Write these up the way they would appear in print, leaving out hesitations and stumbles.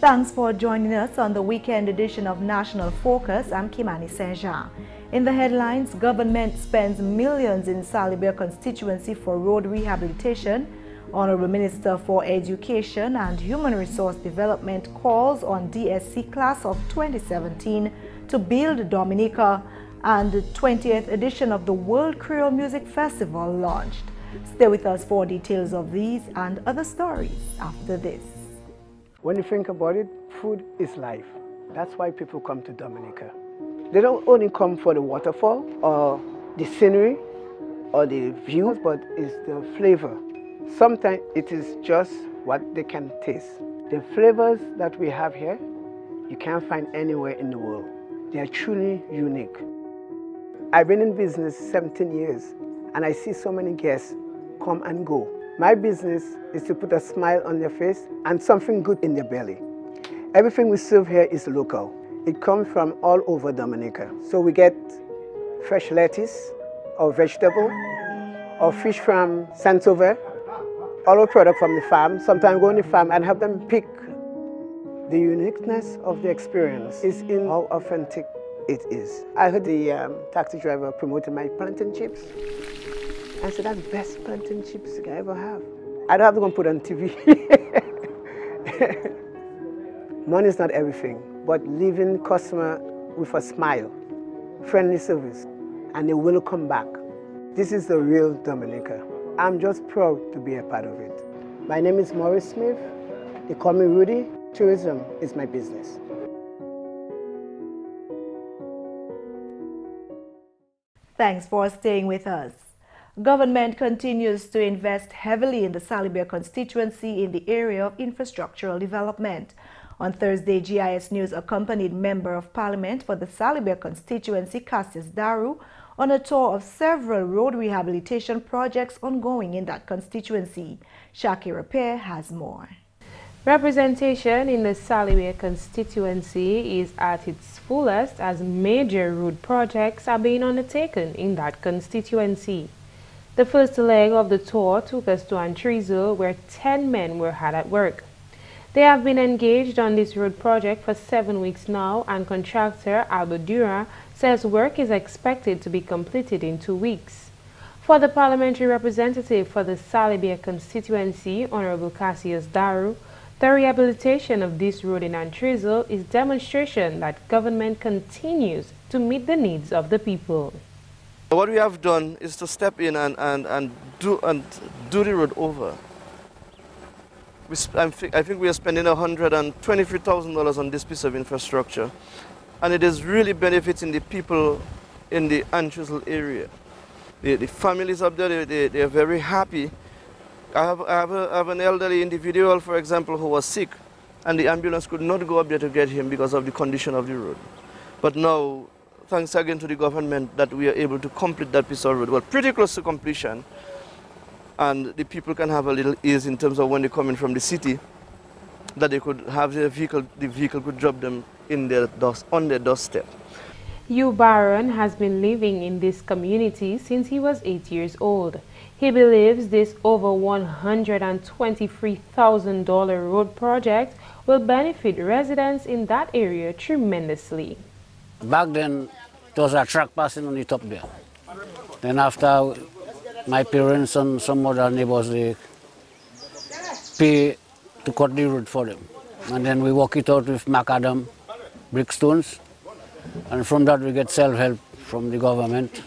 Thanks for joining us on the weekend edition of National Focus. I'm Kimani St. In the headlines, government spends millions in Salybia constituency for road rehabilitation. Honorable Minister for Education and Human Resource Development calls on DSC class of 2017 to build Dominica, and the 20th edition of the World Creole Music Festival launched. Stay with us for details of these and other stories after this. When you think about it, food is life. That's why people come to Dominica. They don't only come for the waterfall or the scenery or the views, but it's the flavor. Sometimes it is just what they can taste. The flavors that we have here, you can't find anywhere in the world. They are truly unique. I've been in business 17 years, and I see so many guests come and go. My business is to put a smile on their face and something good in their belly. Everything we serve here is local. It comes from all over Dominica. So we get fresh lettuce or vegetable or fish from Saint-Sauveur, all our product from the farm. Sometimes go on the farm and have them pick. The uniqueness of the experience is in how authentic it is. I heard the taxi driver promoting my plantain chips. I said, that's the best plantain chips you can ever have. I don't have to go and put it on TV. Money is not everything, but leaving customer with a smile, friendly service, and they will come back. This is the real Dominica. I'm just proud to be a part of it. My name is Maurice Smith. They call me Rudy. Tourism is my business. Thanks for staying with us. Government continues to invest heavily in the Salybia constituency in the area of infrastructural development. On Thursday, GIS News accompanied Member of Parliament for the Salybia constituency, Cassius Daru, on a tour of several road rehabilitation projects ongoing in that constituency. Shaakira Pierre has more. Representation in the Salybia constituency is at its fullest as major road projects are being undertaken in that constituency. The first leg of the tour took us to Antrizo, where 10 men were hard at work. They have been engaged on this road project for 7 weeks now, and contractor Albert Dura says work is expected to be completed in 2 weeks. For the parliamentary representative for the Salybia constituency, Honorable Cassius Daru, the rehabilitation of this road in Antrizo is demonstration that government continues to meet the needs of the people. What we have done is to step in and do the road over. I think we are spending $123,000 on this piece of infrastructure, and it is really benefiting the people in the Antrizo area. The families up there, they are very happy. I have an elderly individual, for example, who was sick, and the ambulance could not go up there to get him because of the condition of the road. But now, thanks again to the government that we are able to complete that piece of road. Well, pretty close to completion, and the people can have a little ease in terms of when they come in from the city, that they could have their vehicle, the vehicle could drop them in their on their doorstep. Hugh Barron has been living in this community since he was 8 years old. He believes this over $123,000 road project will benefit residents in that area tremendously. Back then, there was a truck passing on the top there. Then after, my parents and some other neighbors, they pay to cut the road for them. And then we work it out with macadam, brickstones. And from that we get self-help from the government.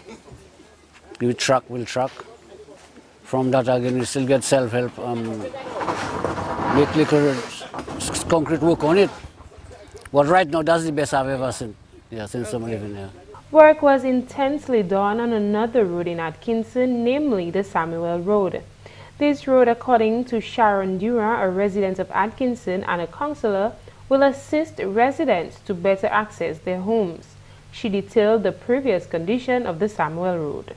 We truck, we'll truck. From that again we still get self-help, make little concrete work on it. But right now that's the best I've ever seen, since I'm living here. Work was intensely done on another road in Atkinson, namely the Samuel Road. This road, according to Sharon Dura, a resident of Atkinson and a councillor, will assist residents to better access their homes. She detailed the previous condition of the Samuel Road.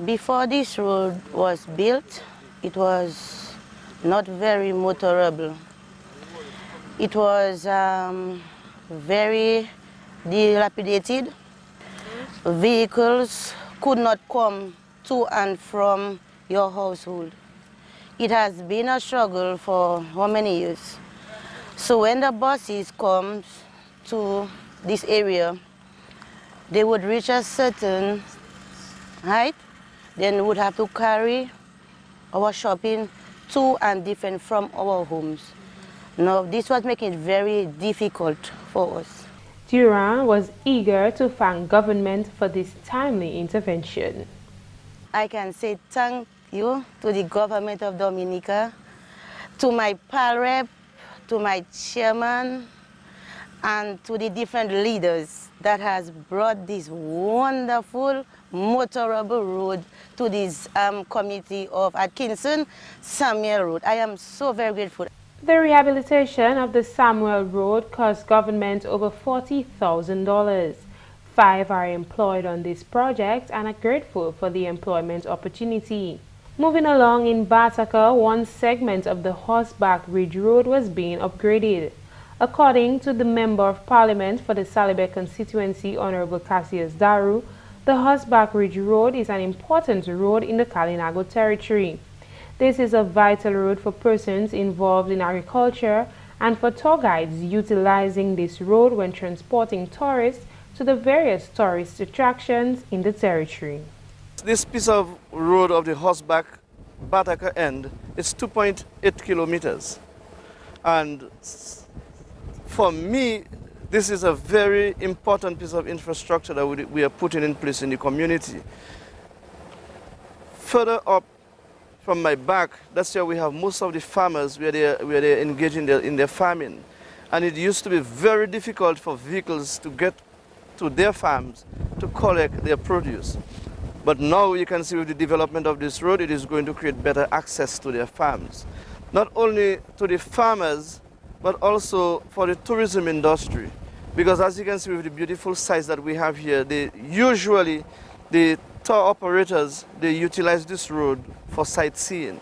Before this road was built, it was not very motorable. It was very dilapidated. Vehicles could not come to and from your household. It has been a struggle for how many years? So when the buses come to this area, they would reach a certain height, then we would have to carry our shopping to and different from our homes. Now, this was making it very difficult for us. Durand was eager to thank government for this timely intervention. I can say thank you to the government of Dominica, to my PAL rep, to my chairman, and to the different leaders that has brought this wonderful motorable road to this community of Atkinson Samuel Road. I am so very grateful. The rehabilitation of the Samuel Road cost government over $40,000. 5 are employed on this project and are grateful for the employment opportunity. Moving along in Bataka, one segment of the Horseback Ridge Road was being upgraded. According to the Member of Parliament for the Salybia constituency, Honorable Cassius Daru, the Horseback Ridge Road is an important road in the Kalinago territory. This is a vital road for persons involved in agriculture and for tour guides utilizing this road when transporting tourists to the various tourist attractions in the territory. This piece of road of the Horseback Bataka end is 2.8 kilometers. And for me, this is a very important piece of infrastructure that we are putting in place in the community. Further up from my back, that's where we have most of the farmers where they're engaged in their farming. And it used to be very difficult for vehicles to get to their farms to collect their produce. But now you can see with the development of this road, it is going to create better access to their farms. Not only to the farmers, but also for the tourism industry. Because as you can see with the beautiful sites that we have here, usually the tour operators, they utilize this road for sightseeing.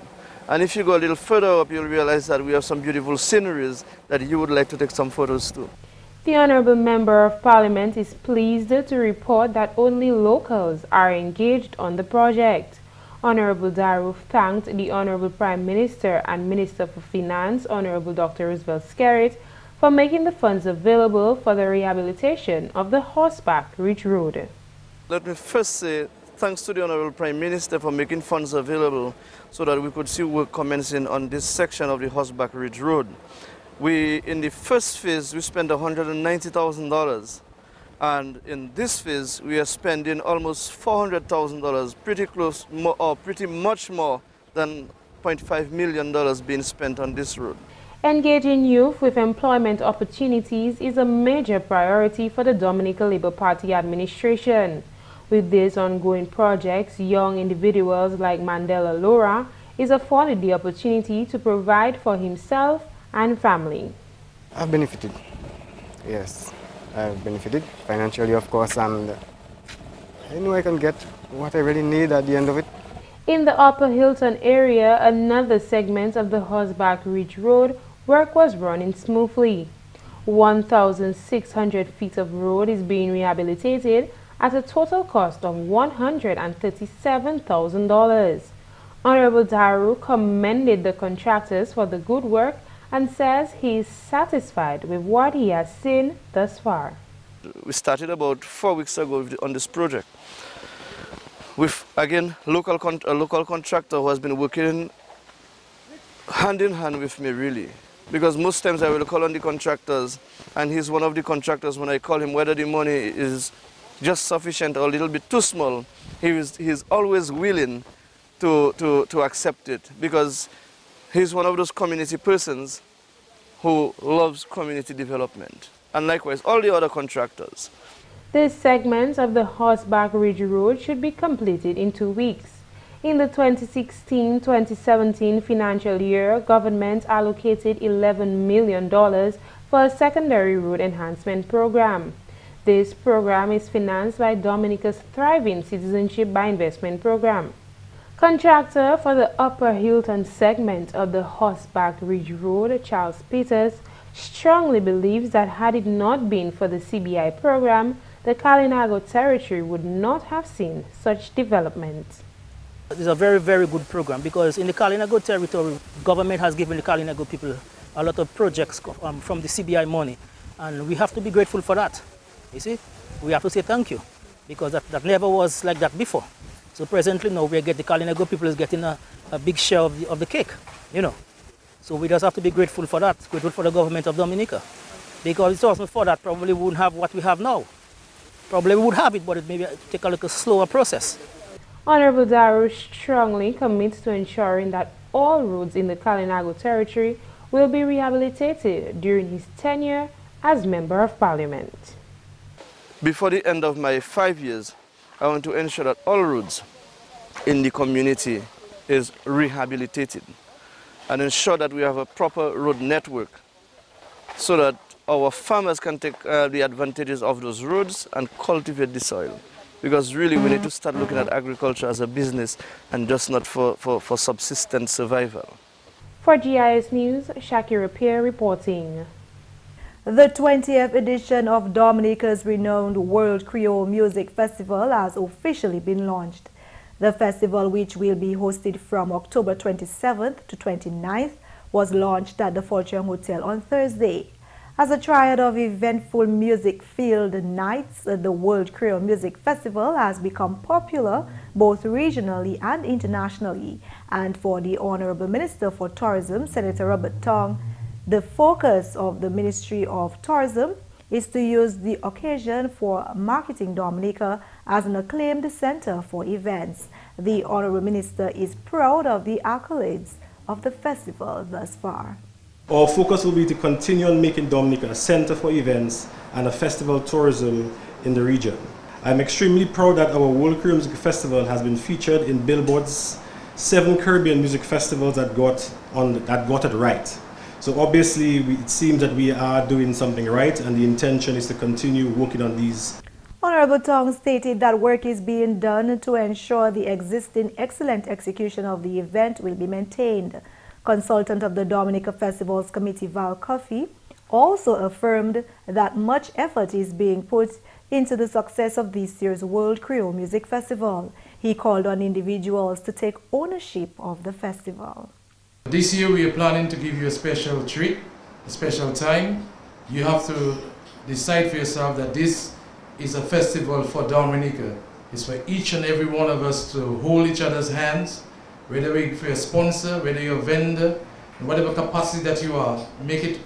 And if you go a little further up, you'll realize that we have some beautiful sceneries that you would like to take some photos to. The Honourable Member of Parliament is pleased to report that only locals are engaged on the project. Honourable Daru thanked the Honourable Prime Minister and Minister for Finance, Honourable Dr. Roosevelt Skerrit, for making the funds available for the rehabilitation of the Horseback Ridge Road. Let me first say thanks to the Honourable Prime Minister for making funds available so that we could see work commencing on this section of the Horseback Ridge Road. In the first phase, we spent $190,000, and in this phase, we are spending almost $400,000, pretty much more than $0.5 million being spent on this road. Engaging youth with employment opportunities is a major priority for the Dominica Labour Party administration. With these ongoing projects, young individuals like Mandela Laura is afforded the opportunity to provide for himself and family. I've benefited, yes. I've benefited financially, of course, and I know I can get what I really need at the end of it. In the Upper Hilton area, another segment of the Horseback Ridge Road, work was running smoothly. 1,600 feet of road is being rehabilitated at a total cost of $137,000. Honorable Daru commended the contractors for the good work and says he is satisfied with what he has seen thus far. We started about 4 weeks ago on this project with, again, a local contractor who has been working hand in hand with me, really. Because most times I will call on the contractors, and he's one of the contractors. When I call him whether the money is just sufficient or a little bit too small, he's always willing to accept it, because he's one of those community persons who loves community development, and likewise all the other contractors. This segment of the Horseback Ridge Road should be completed in 2 weeks. In the 2016-2017 financial year, government allocated $11 million for a secondary road enhancement program. This program is financed by Dominica's Thriving Citizenship by Investment program. Contractor for the Upper Hilton segment of the Horseback Ridge Road, Charles Peters, strongly believes that had it not been for the CBI program, the Kalinago territory would not have seen such development. It's a very, very good program, because in the Kalinago territory, government has given the Kalinago people a lot of projects from the CBI money. And we have to be grateful for that. You see, we have to say thank you, because that never was like that before. So presently now the Kalinago people is getting a big share of the cake, you know. So we just have to be grateful for that, grateful for the government of Dominica. Because it's also for that probably we wouldn't have what we have now. Probably we would have it, but it may take a little slower process. Honorable Daru strongly commits to ensuring that all roads in the Kalinago territory will be rehabilitated during his tenure as Member of Parliament. Before the end of my 5 years, I want to ensure that all roads in the community is rehabilitated and ensure that we have a proper road network so that our farmers can take the advantages of those roads and cultivate the soil. Because really we need to start looking at agriculture as a business and just not for subsistence survival. For GIS News, Shaakira Pierre reporting. The 20th edition of Dominica's renowned World Creole Music Festival has officially been launched. The festival, which will be hosted from October 27th to 29th, was launched at the Fortune Hotel on Thursday. As a triad of eventful music-filled nights, the World Creole Music Festival has become popular both regionally and internationally. And for the Honorable Minister for Tourism, Senator Robert Tong, the focus of the Ministry of Tourism is to use the occasion for marketing Dominica as an acclaimed center for events. The Honorable Minister is proud of the accolades of the festival thus far. Our focus will be to continue on making Dominica a center for events and a festival tourism in the region. I'm extremely proud that our World Creole Music Festival has been featured in Billboard's 7 Caribbean music festivals that got it right. So obviously it seems that we are doing something right, and the intention is to continue working on these. Honorable Tong stated that work is being done to ensure the existing excellent execution of the event will be maintained. Consultant of the Dominica Festivals Committee, Val Coffey, also affirmed that much effort is being put into the success of this year's World Creole Music Festival. He called on individuals to take ownership of the festival. This year we are planning to give you a special treat, a special time. You have to decide for yourself that this is a festival for Dominica. It's for each and every one of us to hold each other's hands, whether you're a sponsor, whether you're a vendor, in whatever capacity that you are, make it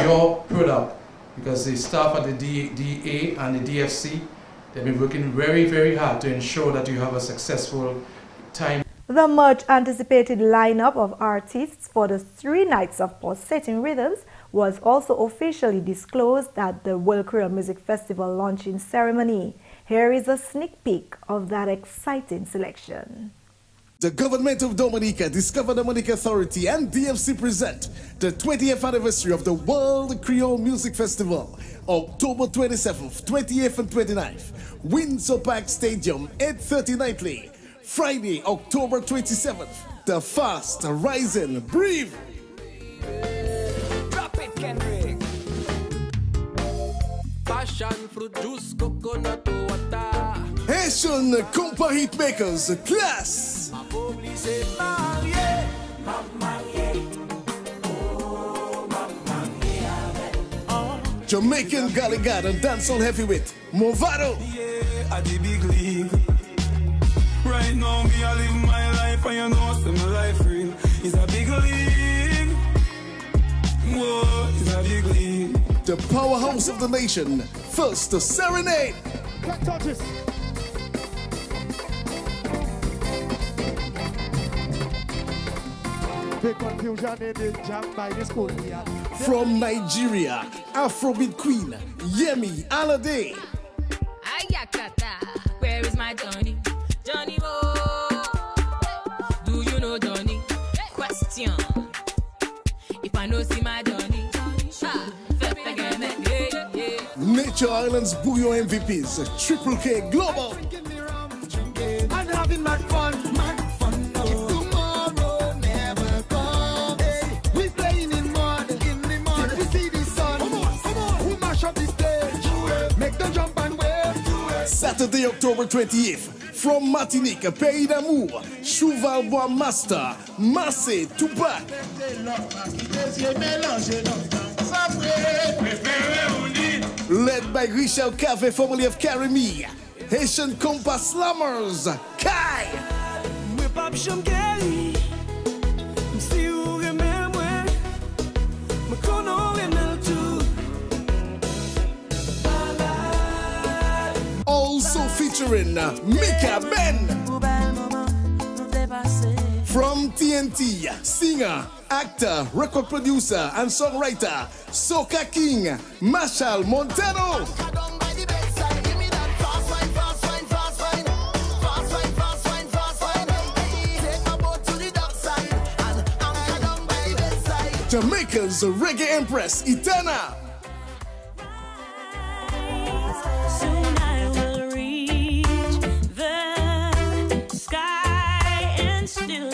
your product, because the staff at the DA and the DFC, they've been working very, very hard to ensure that you have a successful time. The much anticipated lineup of artists for the 3 nights of pulsating rhythms was also officially disclosed at the World Creole Music Festival launching ceremony. Here is a sneak peek of that exciting selection. The government of Dominica, Discover Dominica Authority and DFC present the 20th anniversary of the World Creole Music Festival, October 27th, 28th and 29th, Windsor Park Stadium, 8:30 nightly. Friday, October 27th, the fast, rising, breathe. Drop it, Kendrick. Passion fruit juice, coconut water. Haitian compa hit makers, class. Jamaican Galley God and dancehall heavyweight, Movado. Yeah, at the big league. Right now, me I live my life, and you know, so my life real. It's a big league. Whoa, it's a big league. The powerhouse of the nation, first to serenade. From Nigeria, Afrobeat queen, Yemi Alade. Ayakata, where is my Johnny? Johnny Bo, do you know Johnny? Question, if I know see my Johnny, Nature Island's Bouillon MVPs, Triple K Global. I'm having mad fun. If tomorrow never comes, hey, we playing in mud, till we see the sun. Come on, we mash up the stage, make them jump and wave. Saturday, October 28th, from Martinique, Pays d'Amour, Chouval Bois Master, Massé, Tupac. Led by Richel Cave, formerly of Carry Me, Haitian Compa Slammers, Kai. Also featuring Mika Ben. From TNT, singer, actor, record producer, and songwriter, Soca King, Marshall Montano. Jamaica's reggae empress, Etana. Soon I will reach the sky and still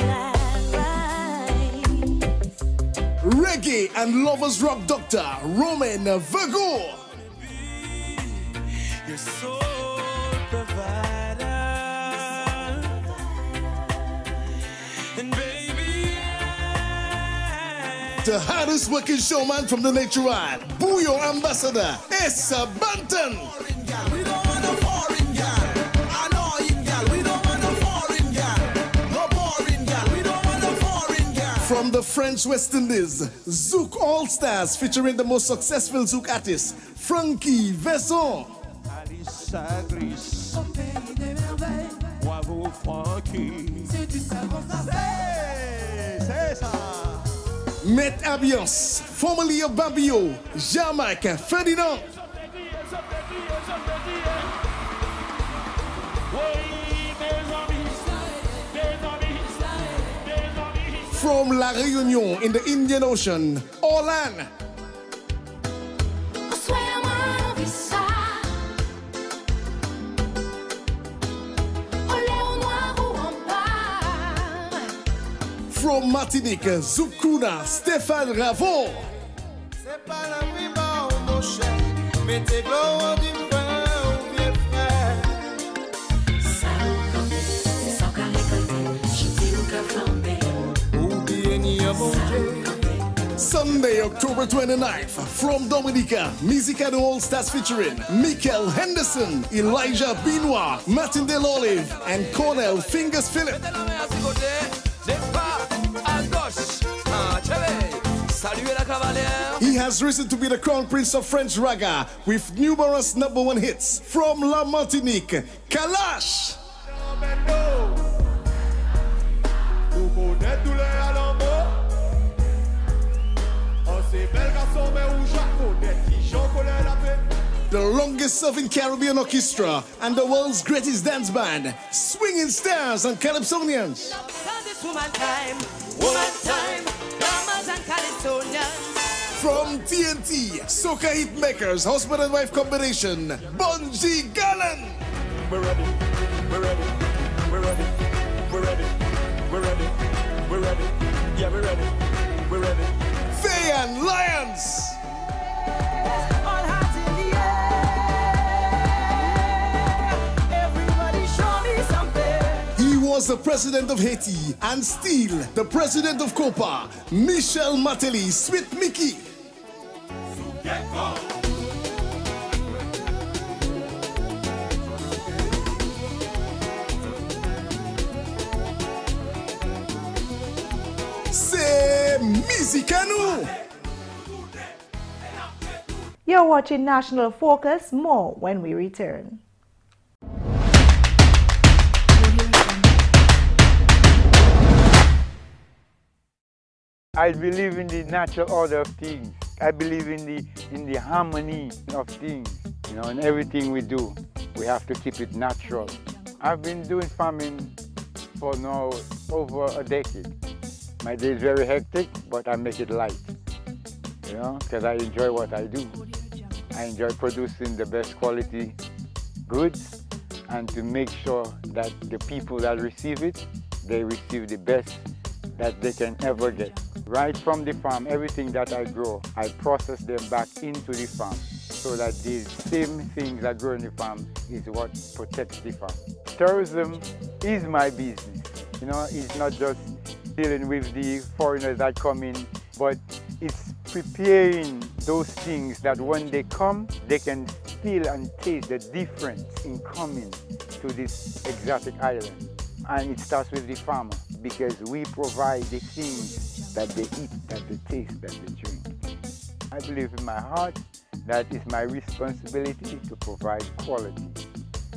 reggae and lovers rock doctor, Roman Virgo. Your soul provider. And baby, the hardest working showman from the nature world, Bouyo ambassador, Essa Banton. we don't want a foreign girl. Annoying girl. We don't want a foreign girl. No boring girl. We don't want a foreign girl. From the French West Indies, Zouk All Stars featuring the most successful Zouk artist, Frankie Vesson. Met Ambiance, formerly of Babio, Jean-Marc Ferdinand. From La Réunion in the Indian Ocean, Orlan. From Martinique, Zoukouna, Stéphane Ravon. C'est pas la vie, mon cher. Mais t'es gloire du pain au vieux frère. Ça ou campé, c'est ça qu'a récolté. J'étais ou qu'a flambé. Ou bien n'y a bon Dieu. Sunday, October 29th, from Dominica, Musica All Stars featuring Michael Henderson, Elijah Benoit, Martin Delolive, and Cornell Fingers Philip. He has risen to be the crown prince of French raga with numerous #1 hits from La Martinique, Kalash. The longest serving Caribbean orchestra and the world's greatest dance band, Swinging Stars and Calypsonians. Woman time, drummers and calypsonians. From TNT, Soca hit makers, husband and wife combination, Bunji Garland. We're ready, we're ready, we're ready, we're ready, we're ready, we're ready, yeah, we're ready, we're ready. Faye and Lions. All hands in the air. Everybody show me something. He was the president of Haiti and still the president of Copa, Michel Martelly, Sweet Mickey. C'est Musicano. You're watching National Focus. More when we return. I believe in the natural order of things. I believe in the harmony of things. You know, in everything we do, we have to keep it natural. I've been doing farming for now over a decade. My day is very hectic, but I make it light. You know, because I enjoy what I do. I enjoy producing the best quality goods and to make sure that the people that receive it, they receive the best that they can ever get. Right from the farm, everything that I grow, I process them back into the farm so that the same things that grow in the farm is what protects the farm. Tourism is my business. You know, it's not just dealing with the foreigners that come in, but It's preparing those things that when they come, they can feel and taste the difference in coming to this exotic island. And it starts with the farmer, because we provide the things that they eat, that they taste, that they drink. I believe in my heart that it's my responsibility to provide quality.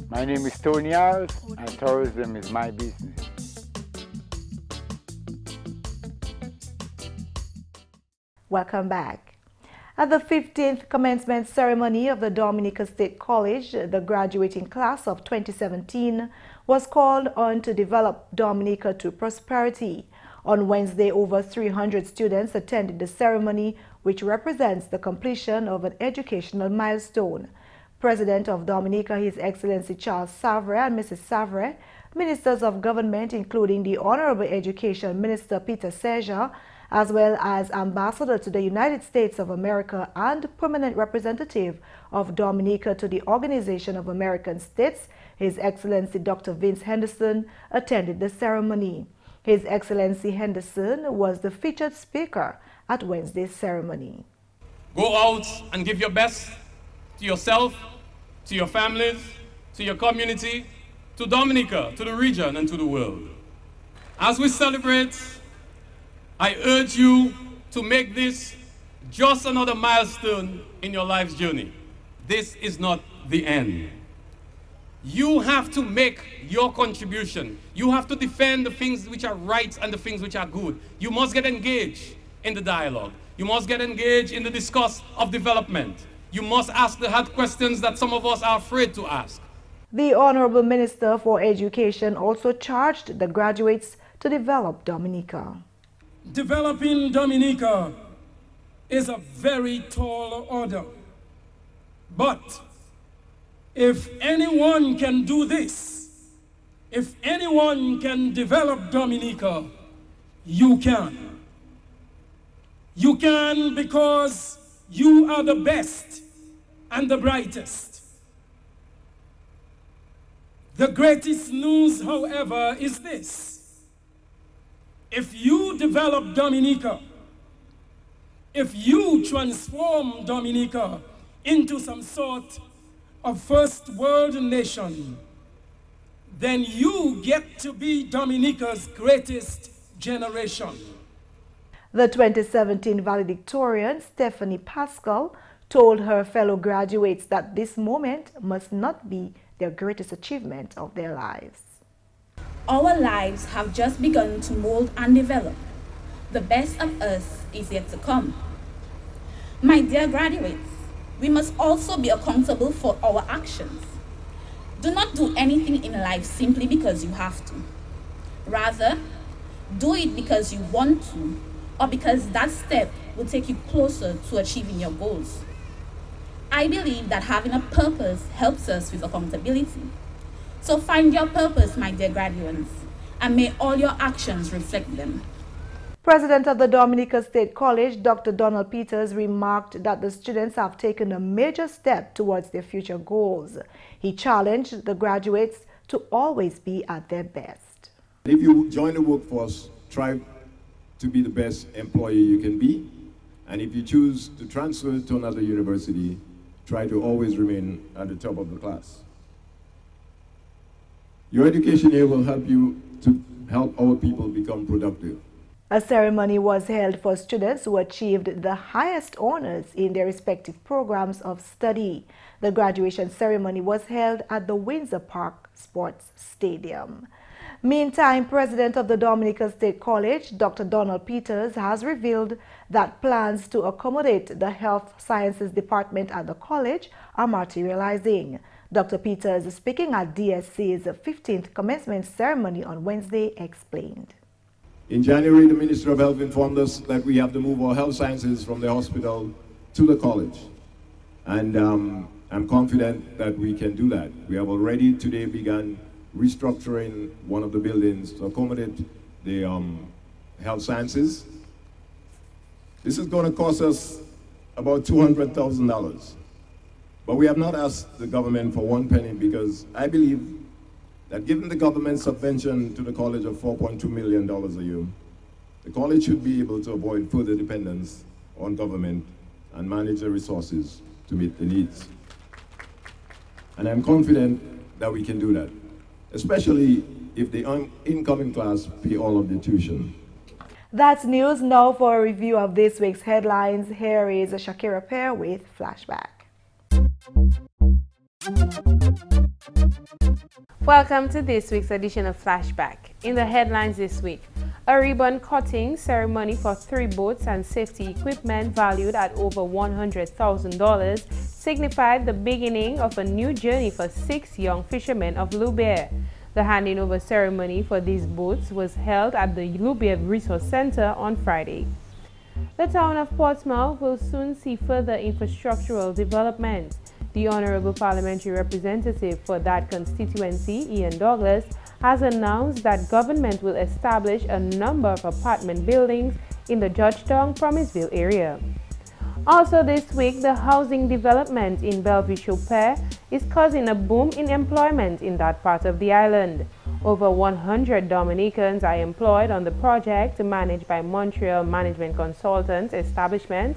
My name is Tony Alves, and tourism is my business. Welcome back. At the 15th commencement ceremony of the Dominica State College, the graduating class of 2017 was called on to develop Dominica to prosperity. On Wednesday, over 300 students attended the ceremony, which represents the completion of an educational milestone. President of Dominica, His Excellency Charles Savre and Mrs. Savre, ministers of government, including the Honorable Education Minister Peter Seja, as well as Ambassador to the United States of America and Permanent Representative of Dominica to the Organization of American States, His Excellency Dr. Vince Henderson, attended the ceremony. His Excellency Henderson was the featured speaker at Wednesday's ceremony. Go out and give your best to yourself, to your families, to your community, to Dominica, to the region, and to the world. As we celebrate, I urge you to make this just another milestone in your life's journey. This is not the end. You have to make your contribution. You have to defend the things which are right and the things which are good. You must get engaged in the dialogue. You must get engaged in the discourse of development. You must ask the hard questions that some of us are afraid to ask. The Honorable Minister for Education also charged the graduates to develop Dominica. Developing Dominica is a very tall order. But if anyone can do this, if anyone can develop Dominica, you can. You can because you are the best and the brightest. The greatest news, however, is this. If you develop Dominica, if you transform Dominica into some sort of first world nation, then you get to be Dominica's greatest generation. The 2017 valedictorian, Stephanie Pascal, told her fellow graduates that this moment must not be their greatest achievement of their lives. Our lives have just begun to mold and develop. The best of us is yet to come. My dear graduates, we must also be accountable for our actions. Do not do anything in life simply because you have to. Rather, do it because you want to, or because that step will take you closer to achieving your goals. I believe that having a purpose helps us with accountability. So find your purpose, my dear graduates, and may all your actions reflect them. President of the Dominica State College, Dr. Donald Peters, remarked that the students have taken a major step towards their future goals. He challenged the graduates to always be at their best. If you join the workforce, try to be the best employee you can be. And if you choose to transfer to another university, try to always remain at the top of the class. Your education here will help you to help our people become productive. A ceremony was held for students who achieved the highest honors in their respective programs of study. The graduation ceremony was held at the Windsor Park Sports Stadium. Meantime, President of the Dominica State College, Dr. Donald Peters, has revealed that plans to accommodate the Health Sciences Department at the college are materializing. Dr. Peters, speaking at DSC's 15th commencement ceremony on Wednesday, explained. In January, the Minister of Health informed us that we have to move our health sciences from the hospital to the college. And I'm confident that we can do that. We have already today begun restructuring one of the buildings to accommodate the health sciences. This is going to cost us about $200,000. But we have not asked the government for one penny because I believe that given the government subvention to the college of $4.2 million a year, the college should be able to avoid further dependence on government and manage the resources to meet the needs. And I'm confident that we can do that, especially if the incoming class pay all of the tuition. That's news. Now for a review of this week's headlines. Here is Shaakira Pierre with Flashback. Welcome to this week's edition of Flashback. In the headlines this week, a ribbon cutting ceremony for 3 boats and safety equipment valued at over $100,000 signified the beginning of a new journey for 6 young fishermen of Salybia. The handing over ceremony for these boats was held at the Salybia Resource Center on Friday. The town of Portsmouth will soon see further infrastructural development. The Honorable Parliamentary Representative for that constituency, Ian Douglas, has announced that government will establish a number of apartment buildings in the Georgetown Promiseville area. Also this week, the housing development in Bellevue-Chopin is causing a boom in employment in that part of the island. Over 100 Dominicans are employed on the project managed by Montreal Management Consultants establishment.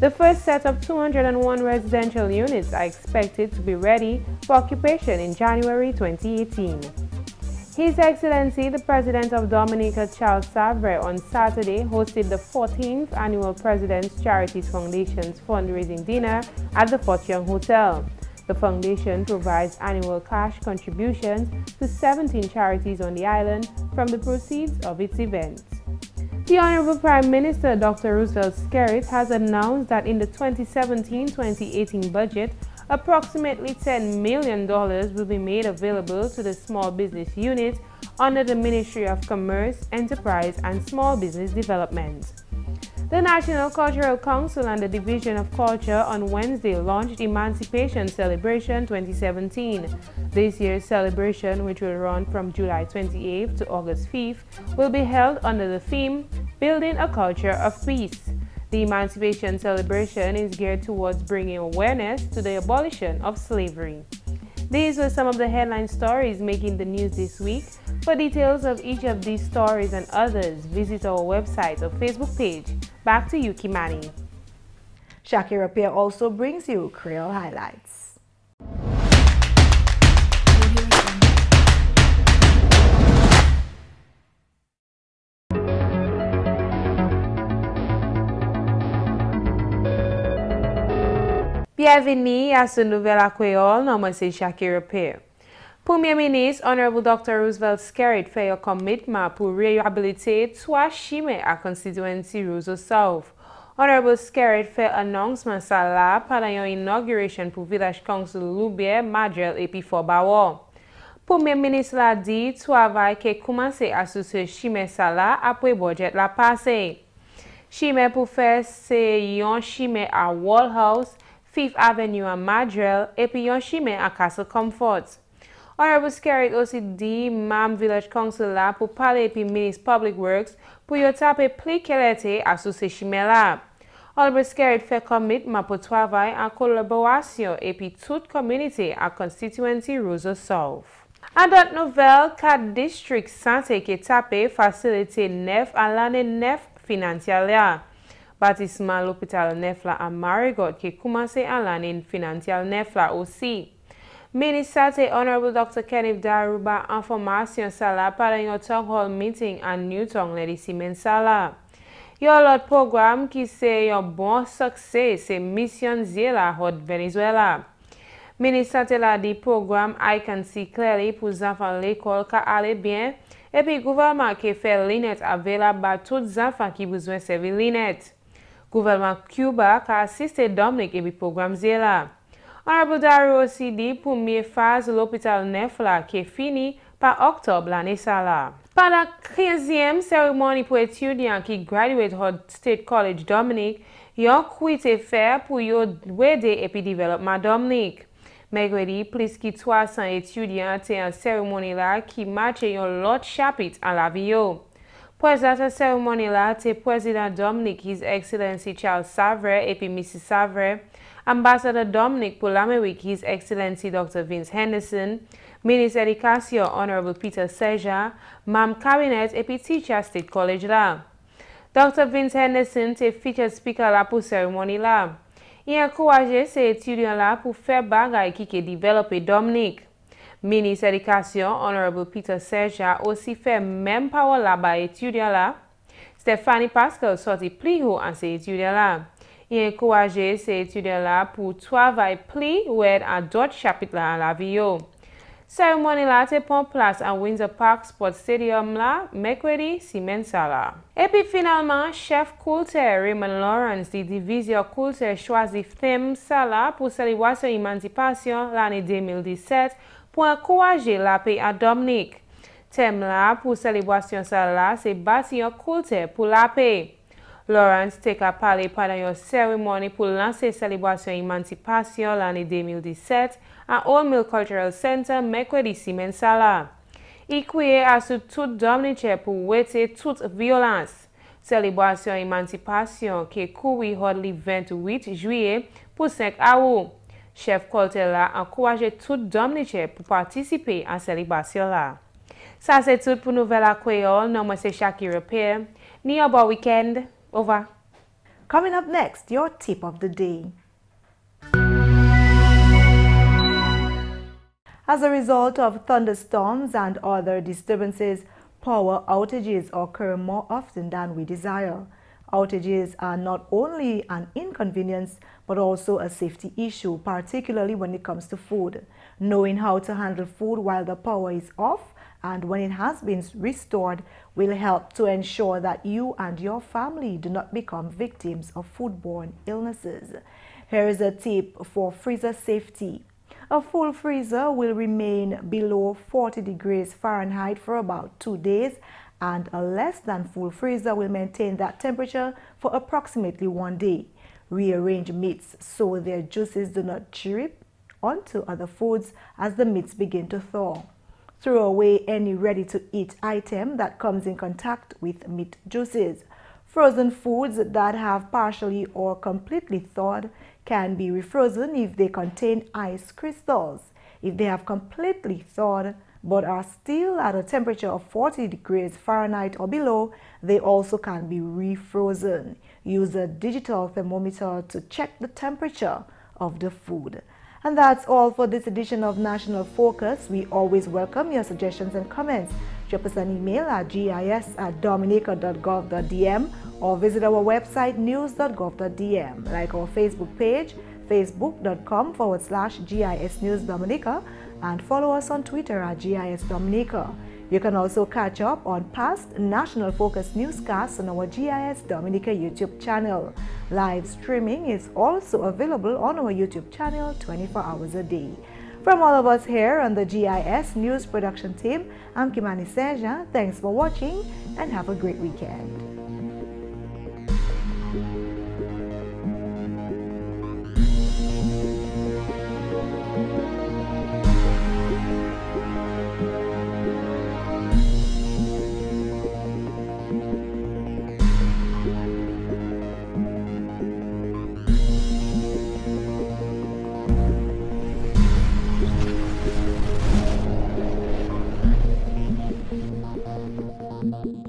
The first set of 201 residential units are expected to be ready for occupation in January 2018. His Excellency, the President of Dominica, Charles Savre, on Saturday hosted the 14th Annual President's Charities Foundation's fundraising dinner at the Fort Young Hotel. The foundation provides annual cash contributions to 17 charities on the island from the proceeds of its events. The Honorable Prime Minister, Dr. Roosevelt Skerrit, has announced that in the 2017-2018 budget, approximately $10 million will be made available to the small business unit under the Ministry of Commerce, Enterprise and Small Business Development. The National Cultural Council and the Division of Culture on Wednesday launched Emancipation Celebration 2017. This year's celebration, which will run from July 28th to August 5th, will be held under the theme, Building a Culture of Peace. The Emancipation Celebration is geared towards bringing awareness to the abolition of slavery. These were some of the headline stories making the news this week. For details of each of these stories and others, visit our website or Facebook page. Back to you, Kimani. Shaakira Pierre also brings you Creole highlights. Bienvenue à ce nouvel Creole. Moi, c'est Shaakira Pierre. Premier ministre, Honorable Dr. Roosevelt Skerrit fait un commitment pour réhabiliter 3 chemins à constituency Roseau South. Honorable Skerrit fait annoncement ça là pendant une inauguration pour Village Council Salybia, Madrel et puis Fort Bawor. Premier ministre l'a dit, travail qui commencé à sous ce chemin ça là après budget la passé. Chemin pour faire c'est un chemin à Wall House, 5th Avenue à Madrel et puis un chemin à Castle Comfort. Honorable Skerrit aussi dit Mam Village Council là pour parler puis ministre Public Works pour y taper plus qualité à sous ce chemin là. Honorable Skerrit fait commitment pour travailler en collaboration et puis toute communauté à constituency Roseau South. À d'autres nouvelles, 4 districts santé qui tapé facilité 9 à l'année 9 financière là. Bâtiment l'hôpital 9 là à Marigot qui commencé à l'année financière 9 là aussi. Ministre Honorable Dr. Kenneth Daruba information sala para yon town hall meeting and Newton ledi simen sala. Yon lot programme qui c'est yon bon succès c'est mission zela hot Venezuela. Ministre la dit programme I can see clearly pour enfants l'école ka aller bien et puis gouvernement qui fait lunettes available à tous enfants qui besoin servir lunettes. Gouvernement Cuba ka assiste Dominique et puis programme zela. Honorable Daru aussi dit première phase de l'hôpital 9 là qui est fini par octobre l'année là. Pendant la 15e cérémonie pour étudiants qui graduate au State College Dominique, yon quitté faire pour yon aider et puis développement Dominique. Mercredi, plus que 300 étudiants étaient en cérémonie là qui matchaient yon l'autre chapitre en la vie. Président de la cérémonie là, c'est président Dominique, His Excellency Charles Savre et puis Mrs. Savre. Ambassador Dominic pour l'Amérique, His Excellency Dr. Vince Henderson, Ministre Éducation Honorable Peter Seja, Mam Cabinet et puis Teacher State College là. Dr. Vince Henderson te featured speaker la pour cérémonie là. Il encourage ces étudiants là pour faire bagay qui développer Dominique. Ministre Éducation, Honorable Peter Serge, aussi fait même parole là-bas étudiants là. Stéphanie Pascal sorti plus haut en ces étudiants là. Il encourage ces étudiants là pour travailler plus oued à d'autres chapitres là à la vie. Cérémonie là te prend place à Windsor Park Sports Stadium là, mercredi 6 là. Et puis finalement, chef culture Raymond Lawrence de division culture choisit thème ça là pour célébration émancipation l'année 2017 pour encourager la paix à Dominique. Thème là pour célébration ça là, c'est bâtir culture pour la paix. Lawrence te a parlé pendant une cérémonie pour lancer célébration émancipation l'année 2017 à Old Mill Cultural Center mercredi 6 là. Il criait à ce tout Dominicain pour ouéter toute violence. Célébration émancipation qui court le 28 juillet pour 5 août. Chef culture là encourage tout Dominicain pour participer à la célébration là. Ça c'est tout pour Nouvelle à Creole. Non, moi c'est Shaakira Pierre. Ni un bon weekend. Over. Coming up next, your tip of the day. As a result of thunderstorms and other disturbances, power outages occur more often than we desire. Outages are not only an inconvenience, but also a safety issue, particularly when it comes to food. Knowing how to handle food while the power is off and when it has been restored will help to ensure that you and your family do not become victims of foodborne illnesses. Here is a tip for freezer safety. A full freezer will remain below 40 degrees Fahrenheit for about 2 days, and a less than full freezer will maintain that temperature for approximately 1 day. Rearrange meats so their juices do not drip onto other foods as the meats begin to thaw. Throw away any ready-to-eat item that comes in contact with meat juices. Frozen foods that have partially or completely thawed can be refrozen if they contain ice crystals. If they have completely thawed but are still at a temperature of 40 degrees Fahrenheit or below, they also can be refrozen. Use a digital thermometer to check the temperature of the food. And that's all for this edition of National Focus. We always welcome your suggestions and comments. Drop us an email at gis@dominica.gov.dm or visit our website news.gov.dm. Like our Facebook page, facebook.com/GIS News Dominica, and follow us on Twitter at GIS Dominica. You can also catch up on past National Focus newscasts on our GIS Dominica YouTube channel. Live streaming is also available on our YouTube channel 24 hours a day. From all of us here on the GIS News Production team, I'm Kimani St. Thanks for watching and have a great weekend. Thank you.